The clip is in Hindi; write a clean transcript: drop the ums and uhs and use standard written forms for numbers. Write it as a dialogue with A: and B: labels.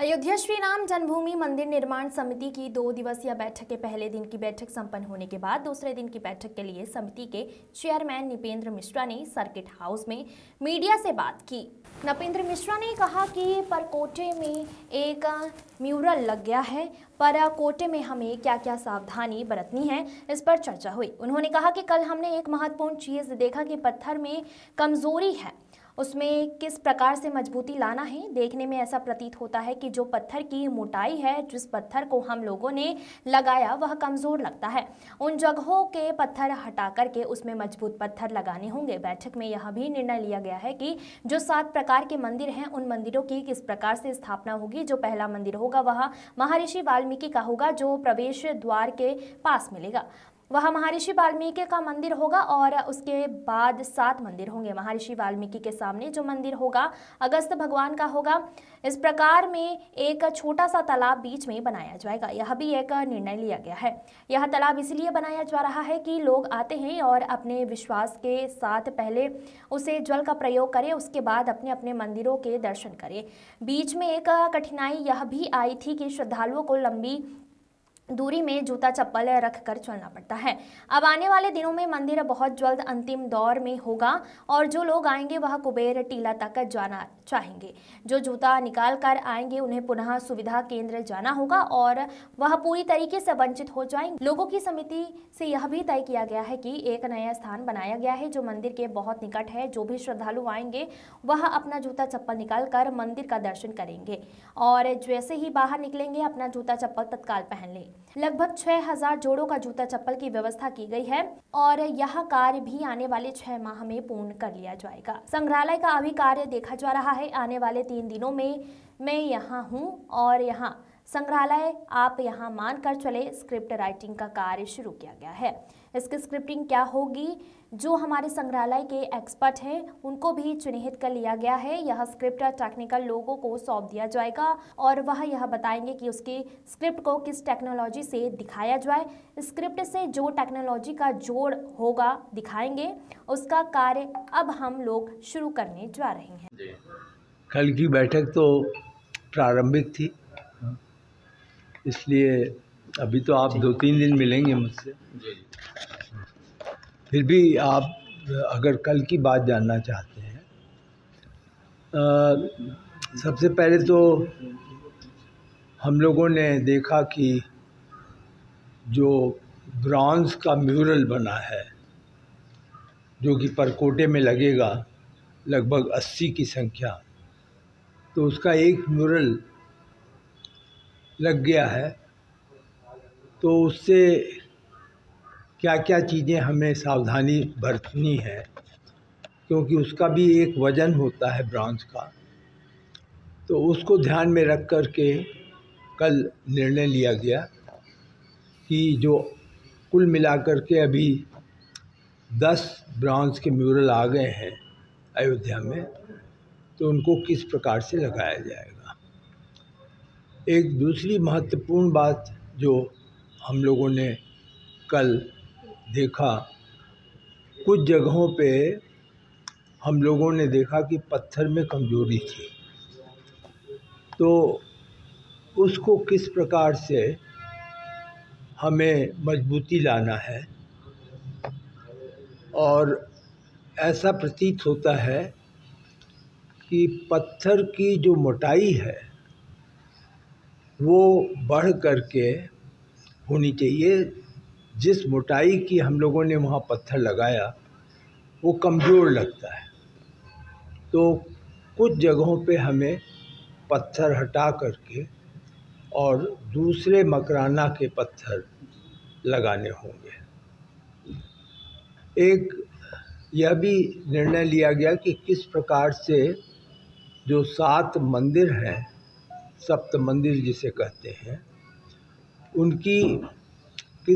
A: अयोध्या श्री राम जन्मभूमि मंदिर निर्माण समिति की 2 दिवसीय बैठक के पहले दिन की बैठक संपन्न होने के बाद दूसरे दिन की बैठक के लिए समिति के चेयरमैन नृपेंद्र मिश्रा ने सर्किट हाउस में मीडिया से बात की। नृपेंद्र मिश्रा ने कहा कि परकोटे में एक म्यूरल लग गया है, पर कोटे में हमें क्या क्या सावधानी बरतनी है, इस पर चर्चा हुई। उन्होंने कहा कि कल हमने एक महत्वपूर्ण चीज देखा कि पत्थर में कमजोरी है, उसमें किस प्रकार से मजबूती लाना है। देखने में ऐसा प्रतीत होता है कि जो पत्थर की मोटाई है, जिस पत्थर को हम लोगों ने लगाया वह कमजोर लगता है। उन जगहों के पत्थर हटा करके उसमें मजबूत पत्थर लगाने होंगे। बैठक में यह भी निर्णय लिया गया है कि जो 7 प्रकार के मंदिर हैं, उन मंदिरों की किस प्रकार से स्थापना होगी। जो पहला मंदिर होगा वह महर्षि वाल्मीकि का होगा, जो प्रवेश द्वार के पास मिलेगा वह महर्षि वाल्मीकि का मंदिर होगा, और उसके बाद 7 मंदिर होंगे। महर्षि वाल्मीकि के सामने जो मंदिर होगा अगस्त भगवान का होगा। इस प्रकार में एक छोटा सा तालाब बीच में बनाया जाएगा। यह भी एक निर्णय लिया गया है। यह तालाब इसलिए बनाया जा रहा है कि लोग आते हैं और अपने विश्वास के साथ पहले उसे जल का प्रयोग करें, उसके बाद अपने अपने मंदिरों के दर्शन करें। बीच में एक कठिनाई यह भी आई थी कि श्रद्धालुओं को लंबी दूरी में जूता चप्पल रख कर चलना पड़ता है। अब आने वाले दिनों में मंदिर बहुत जल्द अंतिम दौर में होगा, और जो लोग आएंगे वह कुबेर टीला तक जाना चाहेंगे। जो जूता निकाल कर आएंगे उन्हें पुनः सुविधा केंद्र जाना होगा, और वह पूरी तरीके से वंचित हो जाएंगे। लोगों की समिति से यह भी तय किया गया है कि एक नया स्थान बनाया गया है जो मंदिर के बहुत निकट है। जो भी श्रद्धालु आएंगे वह अपना जूता चप्पल निकाल कर मंदिर का दर्शन करेंगे, और जैसे ही बाहर निकलेंगे अपना जूता चप्पल तत्काल पहन लें। लगभग 6000 जोड़ों का जूता चप्पल की व्यवस्था की गई है, और यह कार्य भी आने वाले 6 माह में पूर्ण कर लिया जाएगा। संग्रहालय का अभी कार्य देखा जा रहा है। आने वाले 3 दिनों में मैं यहाँ हूँ, और यहाँ संग्रहालय आप यहाँ मानकर चले स्क्रिप्ट राइटिंग का कार्य शुरू किया गया है। इसकी स्क्रिप्टिंग क्या होगी, जो हमारे संग्रहालय के एक्सपर्ट हैं उनको भी चिन्हित कर लिया गया है। यह स्क्रिप्ट टेक्निकल लोगों को सौंप दिया जाएगा, और वह यह बताएंगे कि उसकी स्क्रिप्ट को किस टेक्नोलॉजी से दिखाया जाए। स्क्रिप्ट से जो टेक्नोलॉजी का जोड़ होगा दिखाएंगे, उसका कार्य अब हम लोग शुरू करने जा रहे हैं।
B: कल की बैठक तो प्रारंभिक थी, इसलिए अभी तो आप 2-3 दिन मिलेंगे मुझसे। फिर भी आप अगर कल की बात जानना चाहते हैं, सबसे पहले तो हम लोगों ने देखा कि जो ब्रॉन्ज का म्यूरल बना है, जो कि परकोटे में लगेगा लगभग 80 की संख्या, तो उसका एक म्यूरल लग गया है। तो उससे क्या क्या चीज़ें हमें सावधानी बरतनी है, क्योंकि उसका भी एक वज़न होता है ब्रॉन्ज का। तो उसको ध्यान में रख कर के कल निर्णय लिया गया कि जो कुल मिलाकर के अभी 10 ब्रॉन्ज के म्यूरल आ गए हैं अयोध्या में, तो उनको किस प्रकार से लगाया जाएगा। एक दूसरी महत्वपूर्ण बात जो हम लोगों ने कल देखा, कुछ जगहों पे हम लोगों ने देखा कि पत्थर में कमजोरी थी, तो उसको किस प्रकार से हमें मजबूती लाना है। और ऐसा प्रतीत होता है कि पत्थर की जो मोटाई है वो बढ़ करके होनी चाहिए। जिस मोटाई की हम लोगों ने वहाँ पत्थर लगाया वो कमज़ोर लगता है, तो कुछ जगहों पे हमें पत्थर हटा करके और दूसरे मकराना के पत्थर लगाने होंगे। एक यह भी निर्णय लिया गया कि किस प्रकार से जो 7 मंदिर हैं, सप्त मंदिर जिसे कहते हैं, उनकी